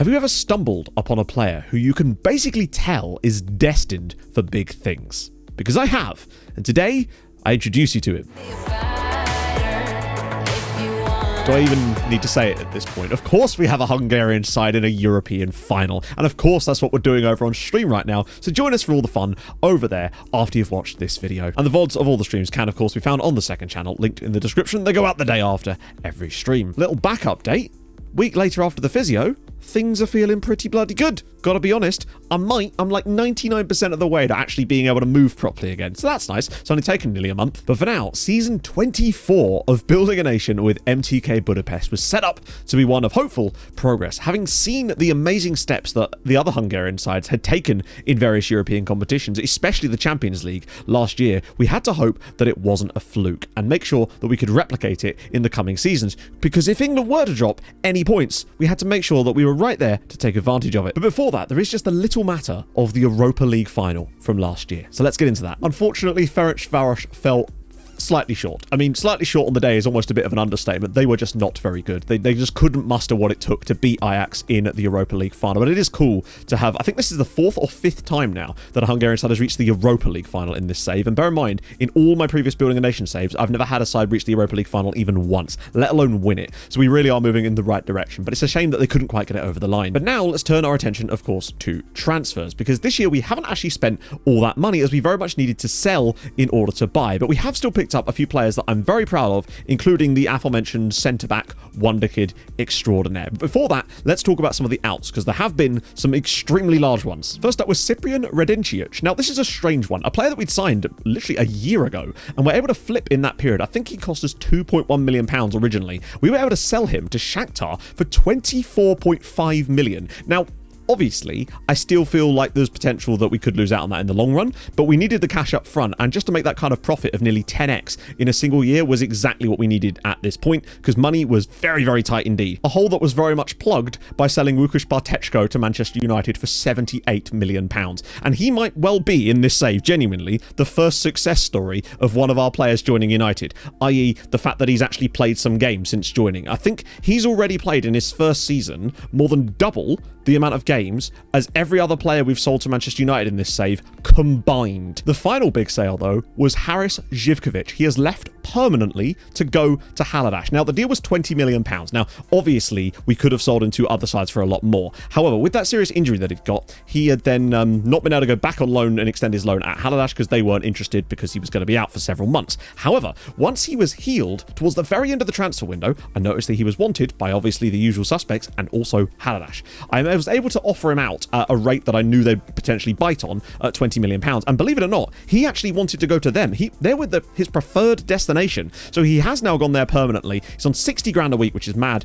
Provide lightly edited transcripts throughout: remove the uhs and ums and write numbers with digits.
Have you ever stumbled upon a player who you can basically tell is destined for big things? Because I have, and today I introduce you to him. Do I even need to say it at this point? Of course we have a Hungarian side in a European final, and of course that's what we're doing over on stream right now, so join us for all the fun over there after you've watched this video. And the VODs of all the streams can of course be found on the second channel, linked in the description. They go out the day after every stream. Little back update. Week later after the physio, things are feeling pretty bloody good. Gotta be honest, I'm like 99% of the way to actually being able to move properly again. So that's nice. It's only taken nearly a month. But for now, season 24 of Building a Nation with MTK Budapest was set up to be one of hopeful progress. Having seen the amazing steps that the other Hungarian sides had taken in various European competitions, especially the Champions League last year, we had to hope that it wasn't a fluke and make sure that we could replicate it in the coming seasons. Because if England were to drop any points, we had to make sure that we were right there to take advantage of it. But before that, there is just a little matter of the Europa League final from last year. So let's get into that. Unfortunately, Ferencváros fell slightly short. I mean, slightly short on the day is almost a bit of an understatement. They were just not very good. They just couldn't muster what it took to beat Ajax in the Europa League final. But it is cool to have, I think this is the 4th or 5th time now that a Hungarian side has reached the Europa League final in this save. And bear in mind, in all my previous Building a Nation saves, I've never had a side reach the Europa League final even once, let alone win it. So we really are moving in the right direction. But it's a shame that they couldn't quite get it over the line. But now let's turn our attention, of course, to transfers, because this year we haven't actually spent all that money, as we very much needed to sell in order to buy. But we have still picked up a few players that I'm very proud of, including the aforementioned centre-back WONDERKID extraordinaire. But before that, let's talk about some of the outs, because there have been some extremely large ones. First up was Cyprian Radencic. Now, this is a strange one. A player that we'd signed literally a year ago, and we're able to flip in that period. I think he cost us £2.1 million originally. We were able to sell him to Shakhtar for £24.5 million. Now, obviously, I still feel like there's potential that we could lose out on that in the long run, but we needed the cash up front, and just to make that kind of profit of nearly 10x in a single year was exactly what we needed at this point, because money was very, very tight indeed. A hole that was very much plugged by selling Łukasz Barteczko to Manchester United for £78 million. And he might well be, in this save, genuinely, the first success story of one of our players joining United, i.e. the fact that he's actually played some games since joining. I think he's already played in his first season more than double the amount of games as every other player we've sold to Manchester United in this save combined. The final big sale, though, was Haris Živković. He has left permanently to go to Haladáš. Now, the deal was £20 million. Now, obviously, we could have sold him to other sides for a lot more. However, with that serious injury that he'd got, he had then not been able to go back on loan and extend his loan at Haladáš because they weren't interested because he was going to be out for several months. However, once he was healed, towards the very end of the transfer window, I noticed that he was wanted by obviously the usual suspects and also Haladáš. I was able to offer him out at a rate that I knew they'd potentially bite on at £20 million. And believe it or not, he actually wanted to go to them. They're with his preferred destination. So he has now gone there permanently. He's on 60 grand a week, which is mad.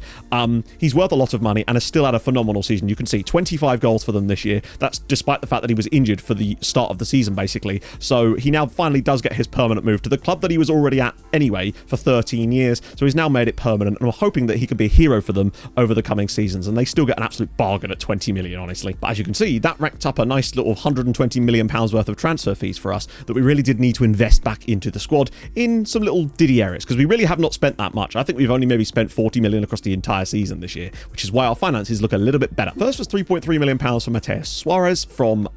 He's worth a lot of money and has still had a phenomenal season. You can see 25 goals for them this year. That's despite the fact that he was injured for the start of the season, basically. So he now finally does get his permanent move to the club that he was already at anyway for 13 years. So he's now made it permanent, and we're hoping that he can be a hero for them over the coming seasons. And they still get an absolute bargain at 20 million, honestly. But as you can see, that racked up a nice little £120 million worth of transfer fees for us that we really did need to invest back into the squad in some little diddy areas, because we really have not spent that much. I think we've only maybe spent 40 million across the entire season this year, which is why our finances look a little bit better. First was £3.3 million for Mateus Suarez from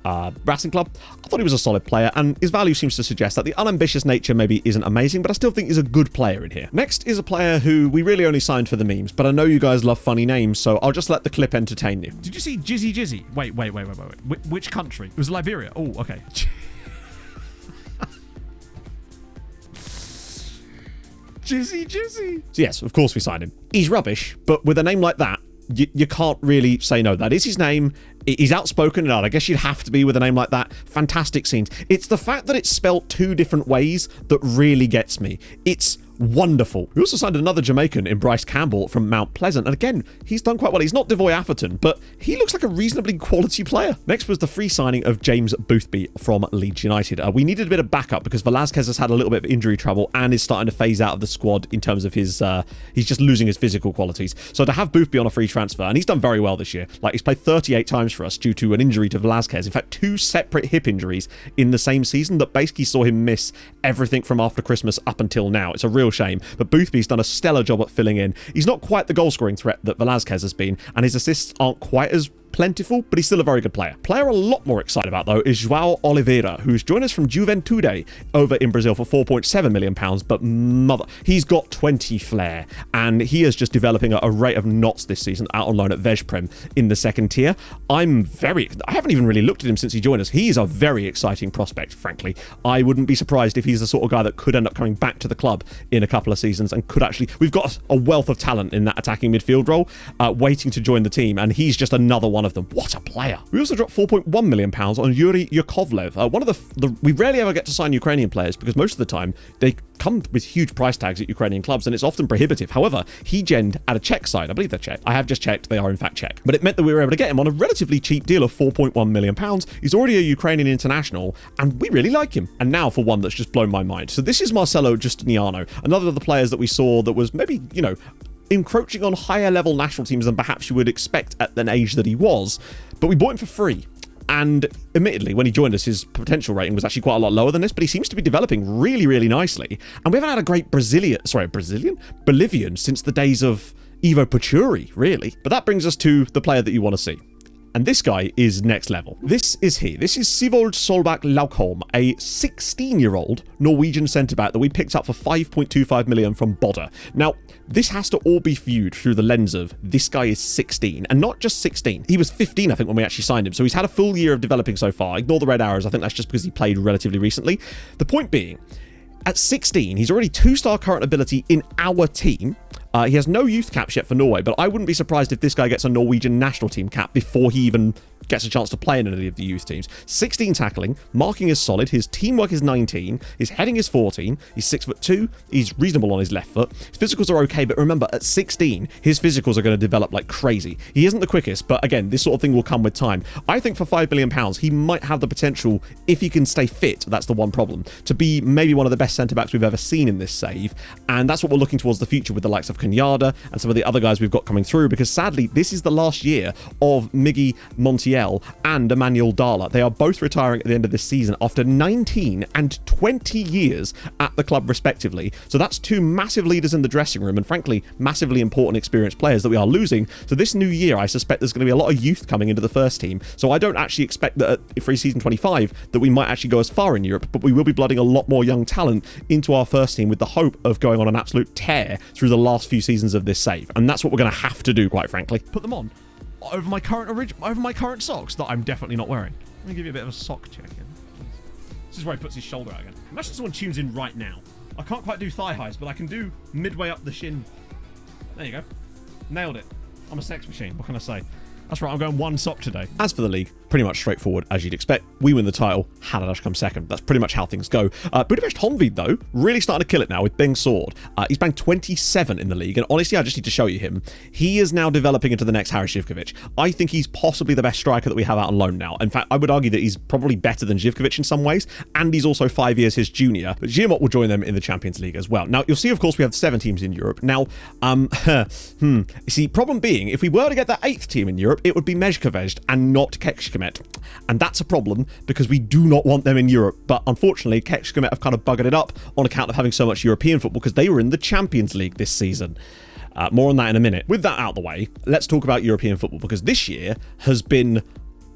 Racing Club. I thought he was a solid player, and his value seems to suggest that the unambitious nature maybe isn't amazing, but I still think he's a good player in here. Next is a player who we really only signed for the memes, but I know you guys love funny names, so I'll just let the clip entertain you. Did you see Jizzy Jizzy? Wait. Which country? It was Liberia. Oh, okay. Jizzy. So yes, of course we signed him. He's rubbish, but with a name like that, you can't really say no. That is his name. He's outspoken, and I guess you'd have to be with a name like that. Fantastic scenes. It's the fact that it's spelt two different ways that really gets me. It's wonderful. We also signed another Jamaican in Bryce Campbell from Mount Pleasant, and again, he's done quite well. He's not Devoy Atherton, but he looks like a reasonably quality player. Next was the free signing of James Boothby from Leeds United. We needed a bit of backup because Velázquez has had a little bit of injury trouble and is starting to phase out of the squad in terms of his he's just losing his physical qualities. So to have Boothby on a free transfer, and he's done very well this year. Like, he's played 38 times for us due to an injury to Velázquez. In fact, 2 separate hip injuries in the same season that basically saw him miss everything from after Christmas up until now. It's a real real shame. But Boothby's done a stellar job at filling in. He's not quite the goal-scoring threat that Velázquez has been, and his assists aren't quite as plentiful, but he's still a very good player. Player a lot more excited about, though, is João Oliveira, who's joined us from Juventude over in Brazil for £4.7 million, but he's got 20 flair, and he is just developing at a rate of knots this season out on loan at Veszprém in the second tier. I haven't even really looked at him since he joined us. He is a very exciting prospect, frankly. I wouldn't be surprised if he's the sort of guy that could end up coming back to the club in a couple of seasons and could actually... We've got a wealth of talent in that attacking midfield role waiting to join the team, and he's just another one of them. What a player. We also dropped £4.1 million on Yuri Yakovlev. One of we rarely ever get to sign Ukrainian players because most of the time they come with huge price tags at Ukrainian clubs and it's often prohibitive. However, he genned at a Czech side. I believe they're Czech. I have just checked. They are in fact Czech. But it meant that we were able to get him on a relatively cheap deal of £4.1 million. He's already a Ukrainian international and we really like him. And now for one that's just blown my mind. So this is Marcelo Justiniano, another of the players that we saw that was maybe, encroaching on higher level national teams than perhaps you would expect at an age that he was, but we bought him for free. And admittedly, when he joined us, his potential rating was actually quite a lot lower than this, but he seems to be developing really, really nicely. And we haven't had a great Bolivian since the days of Ivo Pachuri, really. But that brings us to the player that you want to see. And this guy is next level. This is he. This is Sivold Solbakk Laukholm, a 16-year-old Norwegian centre-back that we picked up for 5.25 million from Bodø. Now, this has to all be viewed through the lens of this guy is 16, and not just 16. He was 15, I think, when we actually signed him, so he's had a full year of developing so far. Ignore the red arrows. I think that's just because he played relatively recently. The point being, at 16, he's already 2-star current ability in our team. He has no youth caps yet for Norway, but I wouldn't be surprised if this guy gets a Norwegian national team cap before he even gets a chance to play in any of the youth teams. 16 tackling, marking is solid, his teamwork is 19, his heading is 14, he's 6'2", he's reasonable on his left foot, his physicals are okay, but remember, at 16, his physicals are going to develop like crazy. He isn't the quickest, but again, this sort of thing will come with time. I think for £5 million, he might have the potential, if he can stay fit, that's the one problem, to be maybe one of the best centre-backs we've ever seen in this save, and that's what we're looking towards the future with the likes of Kenyatta and some of the other guys we've got coming through, because sadly, this is the last year of Miggy Montiel and Emmanuel Dala. They are both retiring at the end of this season after 19 and 20 years at the club respectively. So that's two massive leaders in the dressing room and frankly, massively important experienced players that we are losing. So this new year, I suspect there's going to be a lot of youth coming into the first team. So I don't actually expect that for season 25 that we might actually go as far in Europe, but we will be blooding a lot more young talent into our first team with the hope of going on an absolute tear through the last few seasons of this save. And that's what we're going to have to do, quite frankly. Put them on over my current socks that I'm definitely not wearing. Let me give you a bit of a sock check in. This is where he puts his shoulder out again. Imagine someone tunes in right now. I can't quite do thigh highs, but I can do midway up the shin. There you go. Nailed it. I'm a sex machine. What can I say? That's right, I'm going one sock today. As for the league, pretty much straightforward as you'd expect. We win the title, Hanadas come second. That's pretty much how things go. Budapest Honvéd, though, really starting to kill it now with Beng Sword. He's banged 27 in the league, and honestly, I just need to show you him. He is now developing into the next Harry Živkovic. I think he's possibly the best striker that we have out on loan now. In fact, I would argue that he's probably better than Živkovic in some ways, and he's also 5 years his junior. But Giamot will join them in the Champions League as well. Now, you'll see, of course, we have 7 teams in Europe. Now, you see, problem being, if we were to get that 8th team in Europe, it would be Mezhkovej and not Kecskemét. And that's a problem because we do not want them in Europe. But unfortunately, Kecskemét have kind of buggered it up on account of having so much European football because they were in the Champions League this season. More on that in a minute. With that out of the way, let's talk about European football because this year has been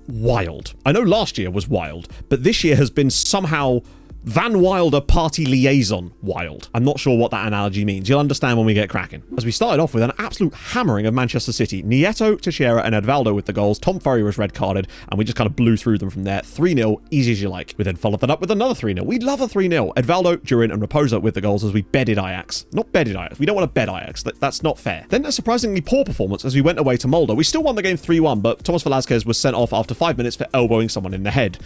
wild. I know last year was wild, but this year has been somehow Van Wilder party liaison wild. I'm not sure what that analogy means. You'll understand when we get cracking. As we started off with an absolute hammering of Manchester City. Nieto, Teixeira and Edvaldo with the goals. Tom Furrier was red carded and we just kind of blew through them from there. 3-0, easy as you like. We then followed that up with another 3-0. We love a 3-0. Edvaldo, Durin and Raposo with the goals as we bedded Ajax. Not bedded Ajax. We don't want to bed Ajax. That's not fair. Then a surprisingly poor performance as we went away to Molde. We still won the game 3-1, but Thomas Velázquez was sent off after 5 minutes for elbowing someone in the head.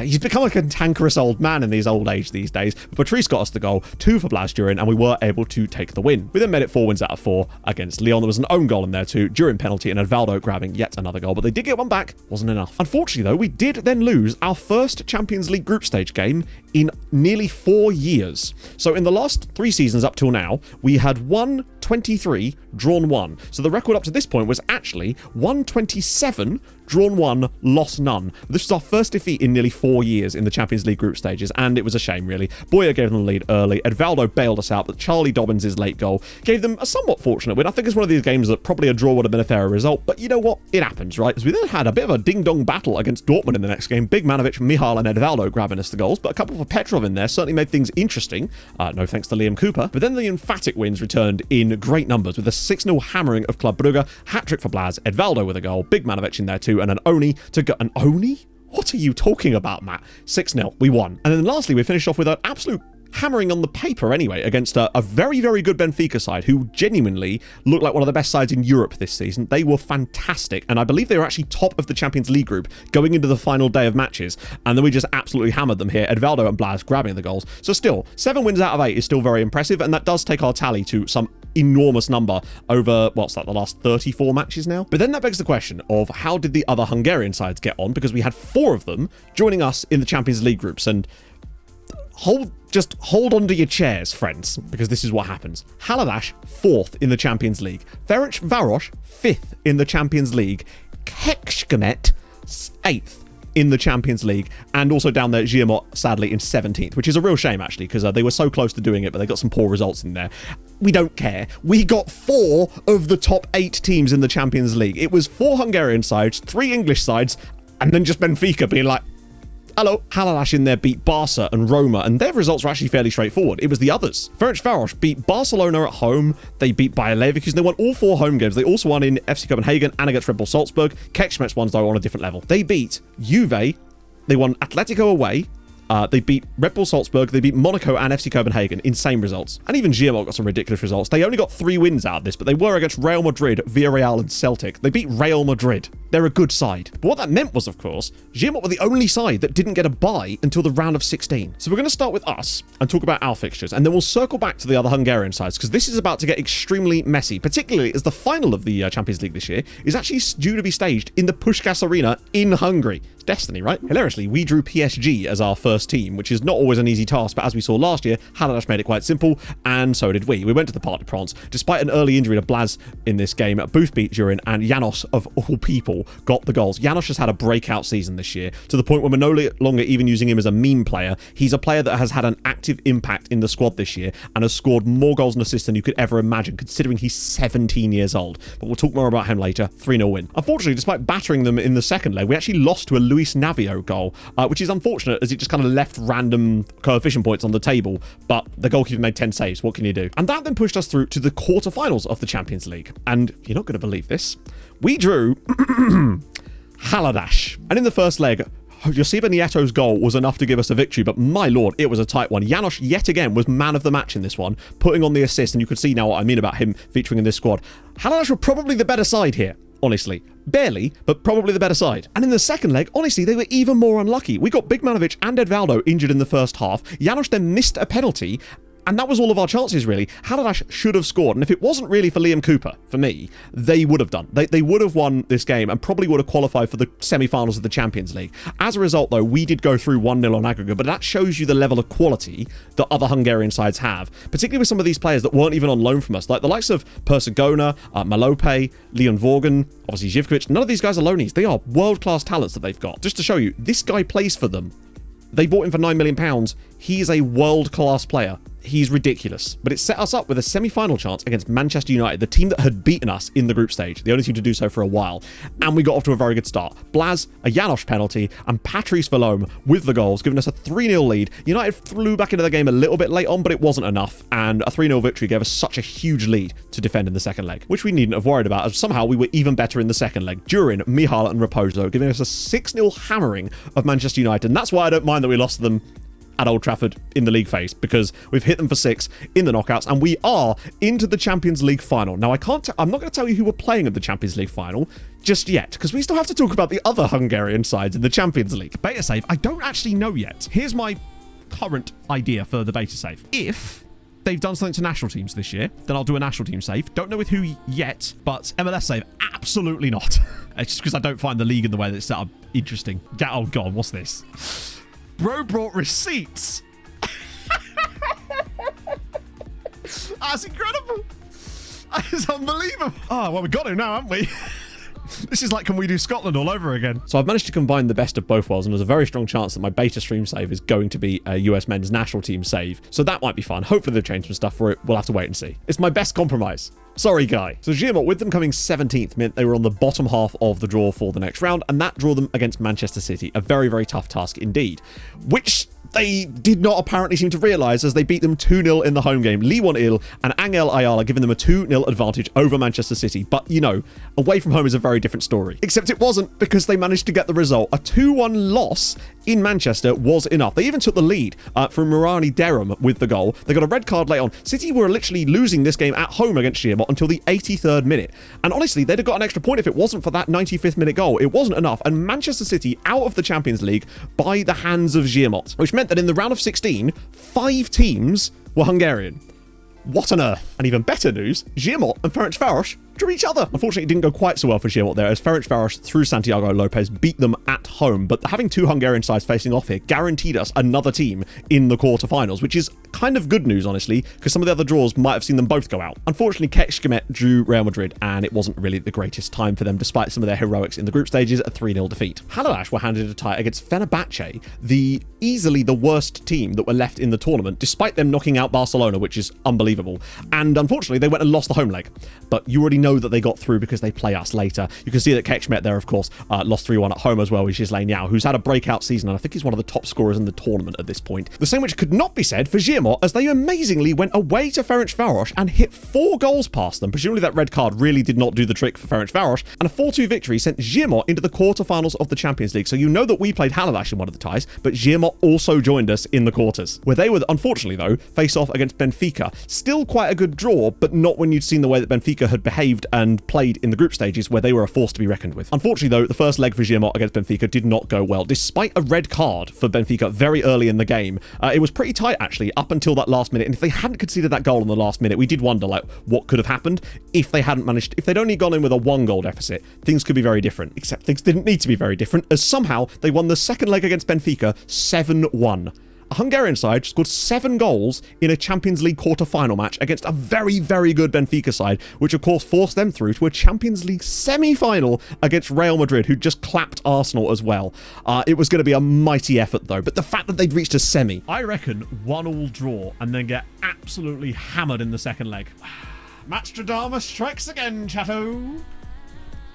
He's become a cantankerous old man in his old age these days. But Patrice got us the goal, 2 for Blas Durin, and we were able to take the win. We then made it 4 wins out of 4 against Lyon. There was an own goal in there too, Durin penalty, and Edvaldo grabbing yet another goal. But they did get one back, wasn't enough. Unfortunately though, we did then lose our first Champions League group stage game in nearly 4 years. So in the last 3 seasons up till now, we had won 123, drawn 1. So the record up to this point was actually 127, drawn 1, lost none. This was our first defeat in nearly 4 years in the Champions League group stages, and it was a shame, really. Boyer gave them the lead early. Edvaldo bailed us out, but Charlie Dobbins' late goal gave them a somewhat fortunate win. I think it's one of these games that probably a draw would have been a fairer result, but you know what? It happens, right? As we then had a bit of a ding-dong battle against Dortmund in the next game. Big Manovic, Mihal, and Edvaldo grabbing us the goals, but a couple for Petrov in there certainly made things interesting. No thanks to Liam Cooper. But then the emphatic wins returned in great numbers with a 6-0 hammering of Club Brugge, hat-trick for Blaz, Edvaldo with a goal, Big Manovic in there too, and an Oni to go. An Oni? What are you talking about, Matt? 6-0. We won. And then lastly, we finished off with an absolute hammering on the paper anyway against a very, very good Benfica side who genuinely looked like one of the best sides in Europe this season. They were fantastic, and I believe they were actually top of the Champions League group going into the final day of matches, and then we just absolutely hammered them here. Edvaldo and Blaz grabbing the goals. So still, 7 wins out of 8 is still very impressive, and that does take our tally to some enormous number over, what's that, the last 34 matches now? But then that begs the question of how did the other Hungarian sides get on, because we had 4 of them joining us in the Champions League groups, and just hold on to your chairs, friends, because this is what happens. Haladash, 4th in the Champions League. Ferencváros, 5th in the Champions League. Kecskemét, 8th in the Champions League. And also down there, Giamot, sadly, in 17th, which is a real shame, actually, because they were so close to doing it, but they got some poor results in there. We don't care. We got 4 of the top 8 teams in the Champions League. It was 4 Hungarian sides, 3 English sides, and then just Benfica being like, hello. Haladash in there beat Barca and Roma, and their results were actually fairly straightforward. It was the others. Ferencváros beat Barcelona at home. They beat Bayer Leverkusen. They won all 4 home games. They also won in FC Copenhagen and against Red Bull Salzburg. Kecskemét ones, though, on a different level. They beat Juve. They won Atletico away. They beat Red Bull Salzburg, they beat Monaco and FC Copenhagen. Insane results. And even Giamot got some ridiculous results. They only got 3 wins out of this, but they were against Real Madrid, Villarreal and Celtic. They beat Real Madrid. They're a good side. But what that meant was, of course, Giamot were the only side that didn't get a bye until the round of 16. So we're going to start with us and talk about our fixtures, and then we'll circle back to the other Hungarian sides, because this is about to get extremely messy, particularly as the final of the Champions League this year is actually due to be staged in the Puskás Arena in Hungary. Destiny, right? Hilariously, we drew PSG as our first team, which is not always an easy task, but as we saw last year, Haladash made it quite simple, and so did we. We went to the Parc des Princes. Despite an early injury to Blaz in this game, Booth beat Durin, and Janos, of all people, got the goals. Janos has had a breakout season this year, to the point where we're no longer even using him as a meme player. He's a player that has had an active impact in the squad this year, and has scored more goals and assists than you could ever imagine, considering he's 17 years old. But we'll talk more about him later. 3-0 win. Unfortunately, despite battering them in the second leg, we actually lost to a Luis Navio goal, which is unfortunate as it just kind of left random coefficient points on the table, but the goalkeeper made 10 saves. What can you do? And that then pushed us through to the quarterfinals of the Champions League. And you're not going to believe this. We drew Haladash. And in the first leg, Josipa Nieto's goal was enough to give us a victory, but my lord, it was a tight one. Janos, yet again, was man of the match in this one, putting on the assist, and you can see now what I mean about him featuring in this squad. Haladash were probably the better side here. Honestly. Barely, but probably the better side. And in the second leg, honestly, they were even more unlucky. We got Big Manovic and Edvaldo injured in the first half. Janos then missed a penalty, and that was all of our chances, really. Haladash should have scored, and if it wasn't really for Liam Cooper, for me, they would have done. They would have won this game and probably would have qualified for the semi-finals of the Champions League. As a result, though, we did go through 1-0 on aggregate, but that shows you the level of quality that other Hungarian sides have, particularly with some of these players that weren't even on loan from us, like the likes of Persegona, Malope, Leon Vorgan, obviously Zivkovic. None of these guys are loanies. They are world-class talents that they've got. Just to show you, this guy plays for them. They bought him for £9 million. He is a world-class player. He's ridiculous. But it set us up with a semi-final chance against Manchester United, the team that had beaten us in the group stage, the only team to do so for a while. And we got off to a very good start. Blaz, a Janos penalty, and Patrice Vallone with the goals, giving us a 3-0 lead. United flew back into the game a little bit late on, but it wasn't enough. And a 3-0 victory gave us such a huge lead to defend in the second leg, which we needn't have worried about, as somehow we were even better in the second leg. Durin, Mihal, and Raposo, giving us a 6-0 hammering of Manchester United. And that's why I don't mind that we lost to them at Old Trafford in the league phase, because we've hit them for 6 in the knockouts, and we are into the Champions League final. Now, I'm not going to tell you who we're playing at the Champions League final just yet, because we still have to talk about the other Hungarian sides in the Champions League. Beta save, I don't actually know yet. Here's my current idea for the beta save. If they've done something to national teams this year, then I'll do a national team save. Don't know with who yet, but MLS save, absolutely not. It's just because I don't find the league in the way that it's set up interesting. Oh god, what's this? Bro brought receipts. That's incredible. It's unbelievable. Oh, well, we got him now, haven't we? This is like, can we do Scotland all over again? So I've managed to combine the best of both worlds, and there's a very strong chance that my beta stream save is going to be a US men's national team save. So that might be fun. Hopefully they've changed some stuff for it. We'll have to wait and see. It's my best compromise. Sorry, guy. So Giamot, with them coming 17th, meant they were on the bottom half of the draw for the next round, and that drew them against Manchester City. A very, very tough task indeed, which they did not apparently seem to realise as they beat them 2-0 in the home game. Lee Il and Angel Ayala giving them a 2-0 advantage over Manchester City. But, you know, away from home is a very different story. Except it wasn't, because they managed to get the result. A 2-1 loss in Manchester was enough. They even took the lead from Murani Derham with the goal. They got a red card late on. City were literally losing this game at home against Giamot until the 83rd minute. And honestly, they'd have got an extra point if it wasn't for that 95th minute goal. It wasn't enough. And Manchester City out of the Champions League by the hands of Giamot, which meant that in the round of 16, 5 teams were Hungarian. What on earth? And even better news, Giamot and Ferencváros drew each other. Unfortunately, it didn't go quite so well for Giamot there, as Ferencváros through Santiago Lopez beat them at home. But having 2 Hungarian sides facing off here guaranteed us another team in the quarterfinals, which is kind of good news, honestly, because some of the other draws might have seen them both go out. Unfortunately, Kecskemét drew Real Madrid, and it wasn't really the greatest time for them, despite some of their heroics in the group stages, a 3-0 defeat. Halalash were handed a tie against Fenerbahce, easily the worst team that were left in the tournament, despite them knocking out Barcelona, which is unbelievable. And unfortunately, they went and lost the home leg. But you already know that they got through because they play us later. You can see that Kecskemét there, of course, lost 3-1 at home as well with Ghislain Yao, who's had a breakout season, and I think he's one of the top scorers in the tournament at this point. The same which could not be said for Giamot, as they amazingly went away to Ferencváros and hit 4 goals past them. Presumably that red card really did not do the trick for Ferencváros, and a 4-2 victory sent Giamot into the quarterfinals of the Champions League. So you know that we played Halalash in one of the ties, but Giamot also joined us in the quarters, where they would, unfortunately though, face off against Benfica. Still quite a good draw, but not when you'd seen the way that Benfica had behaved and played in the group stages, where they were a force to be reckoned with. Unfortunately though, the first leg for Giamot against Benfica did not go well, despite a red card for Benfica very early in the game. It was pretty tight actually up until that last minute, and if they hadn't conceded that goal in the last minute, we did wonder like what could have happened if they hadn't managed, if they'd only gone in with a 1-goal deficit. Things could be very different, except things didn't need to be very different, as somehow they won the second leg against Benfica 7-1. A Hungarian side scored 7 goals in a Champions League quarter-final match against a very, very good Benfica side, which of course forced them through to a Champions League semi-final against Real Madrid, who just clapped Arsenal as well. It was going to be a mighty effort though, but the fact that they'd reached a semi... I reckon 1-1 draw and then get absolutely hammered in the second leg. Matstradamus strikes again, chatto.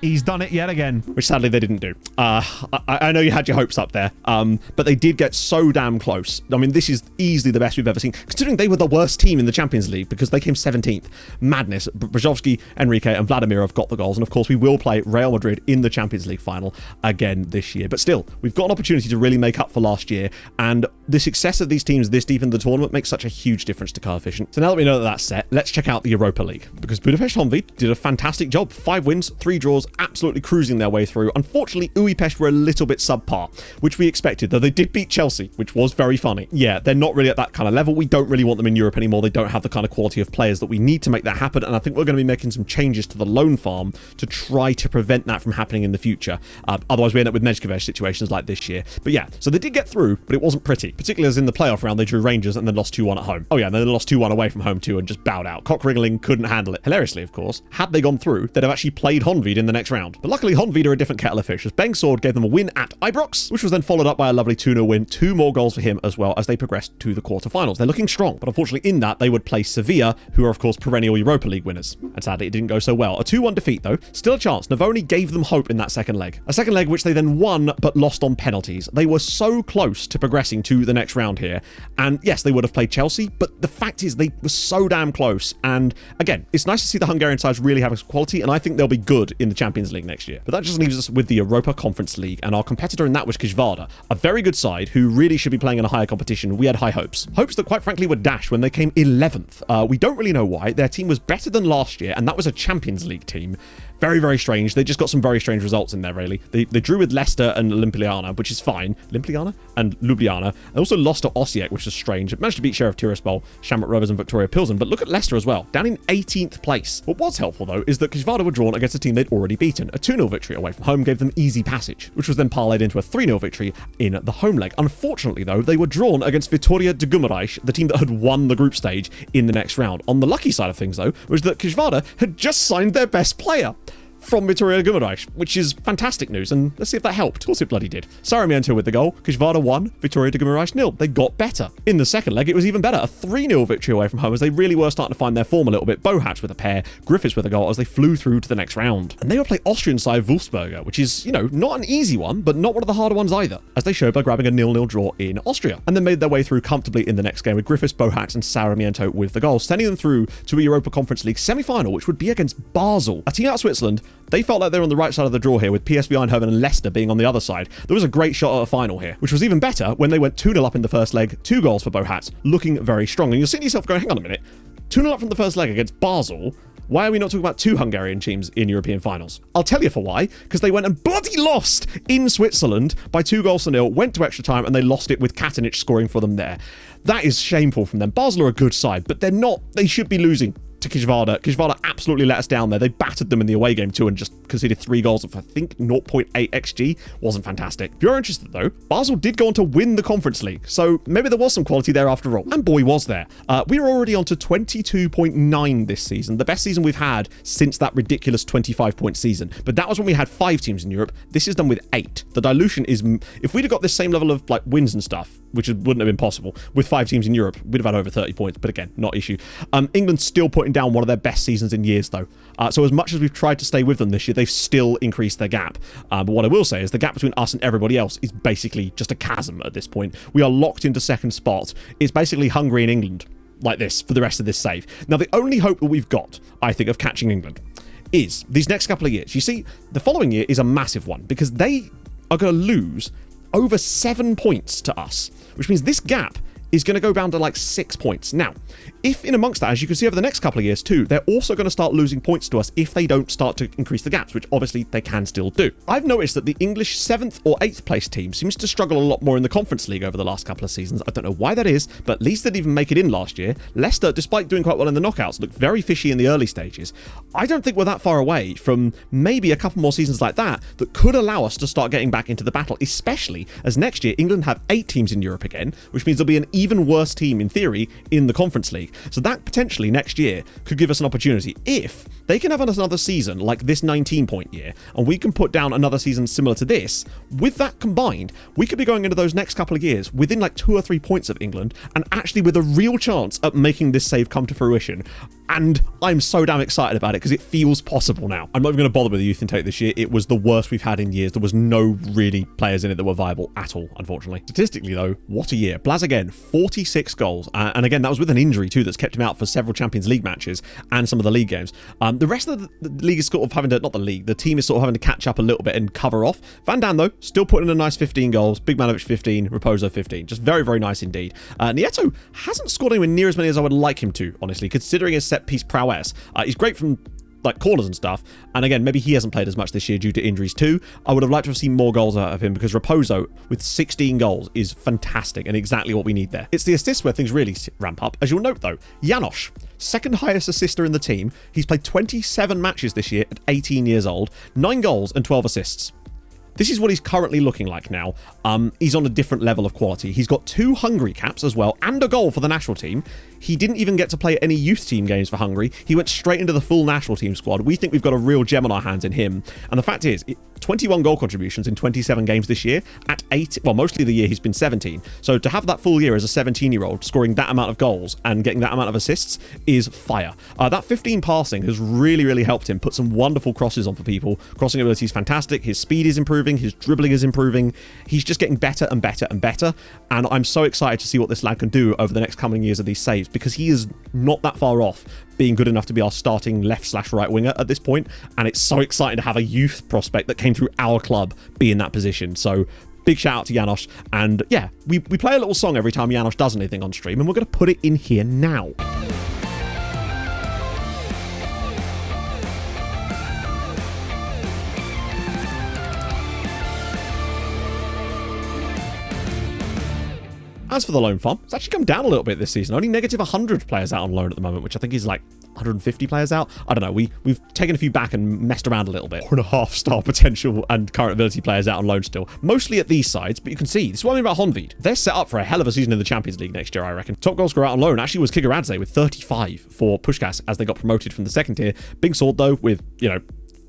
He's done it yet again. Which sadly they didn't do. I know you had your hopes up there, but they did get so damn close. I mean, this is easily the best we've ever seen, considering they were the worst team in the Champions League because they came 17th. Madness. Brzezowski, Enrique, and Vladimir have got the goals, and of course we will play Real Madrid in the Champions League final again this year. But still, we've got an opportunity to really make up for last year, and the success of these teams this deep in the tournament makes such a huge difference to coefficient. So now that we know that that's set, let's check out the Europa League, because Budapest Honvéd did a fantastic job. 5 wins, 3 draws, absolutely cruising their way through. Unfortunately, Újpest were a little bit subpar, which we expected, though they did beat Chelsea, which was very funny. Yeah, they're not really at that kind of level. We don't really want them in Europe anymore. They don't have the kind of quality of players that we need to make that happen, and I think we're going to be making some changes to the loan farm to try to prevent that from happening in the future. Otherwise, we end up with Mezgevich situations like this year. But yeah, so they did get through, but it wasn't pretty, particularly as in the playoff round they drew Rangers and then lost 2-1 at home. Oh yeah, and then they lost 2-1 away from home too and just bowed out. Cock-Ringling couldn't handle it. Hilariously, of course, had they gone through, they'd have actually played Honvéd in the next round. But luckily, Honvéd are a different kettle of fish, as Bengsword gave them a win at Ibrox, which was then followed up by a lovely 2-0 win, 2 more goals for him as well as they progressed to the quarterfinals. They're looking strong, but unfortunately in that they would play Sevilla, who are of course perennial Europa League winners. And sadly it didn't go so well. A 2-1 defeat though, still a chance. Navoni gave them hope in that second leg. A second leg which they then won but lost on penalties. They were so close to progressing to the next round here, and yes, they would have played Chelsea, but the fact is they were so damn close. And again, it's nice to see the Hungarian sides really having some quality, and I think they'll be good in the Champions League next year. But that just leaves us with the Europa Conference League, and our competitor in that was Kizvada, a very good side who really should be playing in a higher competition. We had high hopes. Hopes that quite frankly were dashed when they came 11th. We don't really know why. Their team was better than last year, and that was a Champions League team. Very, very strange. They just got some very strange results in there, really. They drew with Leicester and Ljubljana, which is fine. Ljubljana? And Ljubljana. They also lost to Osijek, which is strange. It managed to beat Sheriff Tiraspol, Shamrock Rovers and Victoria Pilsen. But look at Leicester as well, down in 18th place. What was helpful, though, is that Kizvada were drawn against a team they'd already beaten. A 2-0 victory away from home gave them easy passage, which was then parlayed into a 3-0 victory in the home leg. Unfortunately, though, they were drawn against Vitória de Guimarães, the team that had won the group stage in the next round. On the lucky side of things, though, was that Kizvada had just signed their best player from Vitória de Guimarães, which is fantastic news, and let's see if that helped. Of course it bloody did. Sarmiento with the goal, Kizvada 1, Vitória de Guimarães 0. They got better. In the second leg, it was even better. A 3-0 victory away from home as they really were starting to find their form a little bit. Bohatch with a pair, Griffiths with a goal as they flew through to the next round. And they would play Austrian side Wolfsberger, which is, you know, not an easy one, but not one of the harder ones either, as they showed by grabbing a 0-0 draw in Austria, and then made their way through comfortably in the next game with Griffiths, Bohatch and Sarmiento with the goals, sending them through to a Europa Conference League semi-final, which would be against Basel, a team out of Switzerland. They felt like they were on the right side of the draw here, with PSV Eindhoven and Leicester being on the other side. There was a great shot at a final here, which was even better when they went 2-0 up in the first leg, 2 goals for Bohatch, looking very strong. And you're sitting yourself going, hang on a minute, 2-0 up from the first leg against Basel? Why are we not talking about 2 Hungarian teams in European finals? I'll tell you for why, because they went and bloody lost in Switzerland by 2-0, went to extra time, and they lost it with Katanic scoring for them there. That is shameful from them. Basel are a good side, but they're not, they should be losing to Kizvada. Kizvada absolutely let us down there. They battered them in the away game too and just conceded 3 goals of, I think, 0.8 XG. Wasn't fantastic. If you're interested though, Basel did go on to win the Conference League, so maybe there was some quality there after all. And boy, was there. We were already on to 22.9 this season, the best season we've had since that ridiculous 25-point season. But that was when we had 5 teams in Europe. This is done with 8. The dilution is, if we'd have got this same level of like wins and stuff, which wouldn't have been possible with 5 teams in Europe, we'd have had over 30 points, but again, not issue. England's still putting down one of their best seasons in years though. So as much as we've tried to stay with them this year, they've still increased their gap. But what I will say is the gap between us and everybody else is basically just a chasm at this point. We are locked into second spot. It's basically Hungary and England like this for the rest of this save. Now, the only hope that we've got, I think, of catching England is these next couple of years. You see, the following year is a massive one because they are going to lose over 7 points to us, which means this gap is going to go down to like 6 points. Now, if in amongst that, as you can see over the next couple of years too, they're also going to start losing points to us if they don't start to increase the gaps, which obviously they can still do. I've noticed that the English 7th or 8th place team seems to struggle a lot more in the Conference League over the last couple of seasons. I don't know why that is, but Leeds didn't even make it in last year. Leicester, despite doing quite well in the knockouts, looked very fishy in the early stages. I don't think we're that far away from maybe a couple more seasons like that that could allow us to start getting back into the battle, especially as next year England have 8 teams in Europe again, which means there'll be an even worse team in theory in the Conference League. So that potentially next year could give us an opportunity if they can have another season like this 19-point year, and we can put down another season similar to this. With that combined, we could be going into those next couple of years within like 2 or 3 points of England, and actually with a real chance at making this save come to fruition. And I'm so damn excited about it because it feels possible now. I'm not even going to bother with the youth intake this year. It was the worst we've had in years. There was no really players in it that were viable at all, unfortunately. Statistically though, what a year. Blaz again, 46 goals. And again, that was with an injury too that's kept him out for several Champions League matches and some of the league games. The rest of the league is sort of having to, not the league, the team is sort of having to catch up a little bit and cover off. Van Dam though, still putting in a nice 15 goals. Bigmanovic 15, Raposo 15. Just very, very nice indeed. Nieto hasn't scored anywhere near as many as I would like him to, honestly, considering his set piece prowess. He's great from like corners and stuff, and again, maybe he hasn't played as much this year due to injuries too. I would have liked to have seen more goals out of him because Raposo with 16 goals is fantastic and exactly what we need there. It's the assists where things really ramp up. As you'll note though, Janosch, second highest assister in the team. He's played 27 matches this year at 18 years old, 9 goals and 12 assists. This is what he's currently looking like now. He's on a different level of quality. He's got 2 Hungary caps as well and a goal for the national team. He didn't even get to play any youth team games for Hungary. He went straight into the full national team squad. We think we've got a real gem on our hands in him. And the fact is, 21 goal contributions in 27 games this year at 8, well, mostly the year he's been 17. So to have that full year as a 17-year-old scoring that amount of goals and getting that amount of assists is fire. That 15 passing has really, really helped him put some wonderful crosses on for people. Crossing ability is fantastic. His speed is improving. His dribbling is improving. He's just getting better and better and better. And I'm so excited to see what this lad can do over the next coming years of these saves, because he is not that far off being good enough to be our starting left/right winger at this point. And it's so exciting to have a youth prospect that came through our club be in that position. So big shout out to Janosch. And yeah, we play a little song every time Janosch does anything on stream, and we're going to put it in here now. As for the loan farm, it's actually come down a little bit this season. Only negative 100 players out on loan at the moment, which I think is like 150 players out. I don't know. We've taken a few back and messed around a little bit. 4.5-star potential and current ability players out on loan still. Mostly at these sides, but you can see, this is what I mean about Honvéd. They're set up for a hell of a season in the Champions League next year, I reckon. Top goal scorer out on loan actually was Kigaradze with 35 for Puskás as they got promoted from the second tier. Big Sword, though, with,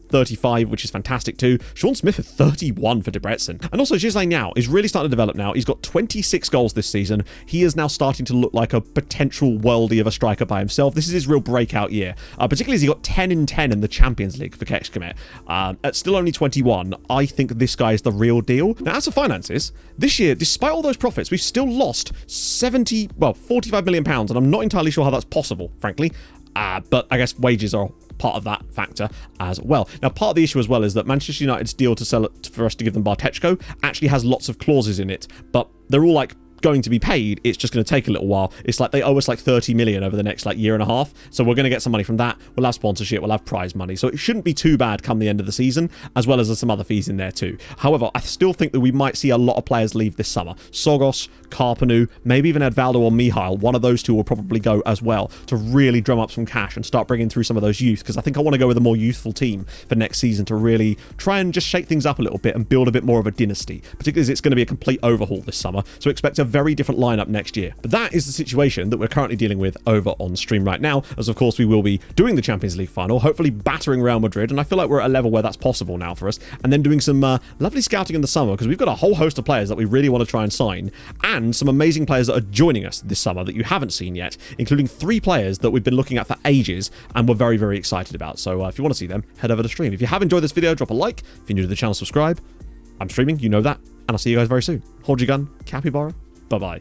35, which is fantastic too. Sean Smith with 31 for Debrecen. And also, Gislay now is really starting to develop now. He's got 26 goals this season. He is now starting to look like a potential worldie of a striker by himself. This is his real breakout year, particularly as he got 10 in 10 in the Champions League for Kecskemét. At still only 21, I think this guy is the real deal. Now, as for finances, this year, despite all those profits, we've still lost 45 million pounds, and I'm not entirely sure how that's possible, frankly. But I guess wages are part of that factor as well. Now, part of the issue as well is that Manchester United's deal to sell it for us to give them Bartechko actually has lots of clauses in it, but they're all like going to be paid. It's just going to take a little while. It's like they owe us like 30 million over the next like year and a half. So we're going to get some money from that. We'll have sponsorship. We'll have prize money. So it shouldn't be too bad come the end of the season, as well as there's some other fees in there too. However, I still think that we might see a lot of players leave this summer. Sogos, Karpanu, maybe even Edvaldo or Mihail. One of those two will probably go as well to really drum up some cash and start bringing through some of those youth, because I think I want to go with a more youthful team for next season to really try and just shake things up a little bit and build a bit more of a dynasty, particularly as it's going to be a complete overhaul this summer. So expect a very different lineup next year. But that is the situation that we're currently dealing with over on stream right now, as of course we will be doing the Champions League final, hopefully battering Real Madrid, and I feel like we're at a level where that's possible now for us, and then doing some lovely scouting in the summer, because we've got a whole host of players that we really want to try and sign, and some amazing players that are joining us this summer that you haven't seen yet, including 3 players that we've been looking at for ages and we're very, very excited about. So if you want to see them, head over to stream. If you have enjoyed this video, drop a like. If you're new to the channel, subscribe. I'm streaming, you know that, and I'll see you guys very soon. Hold your gun, capybara, bye-bye.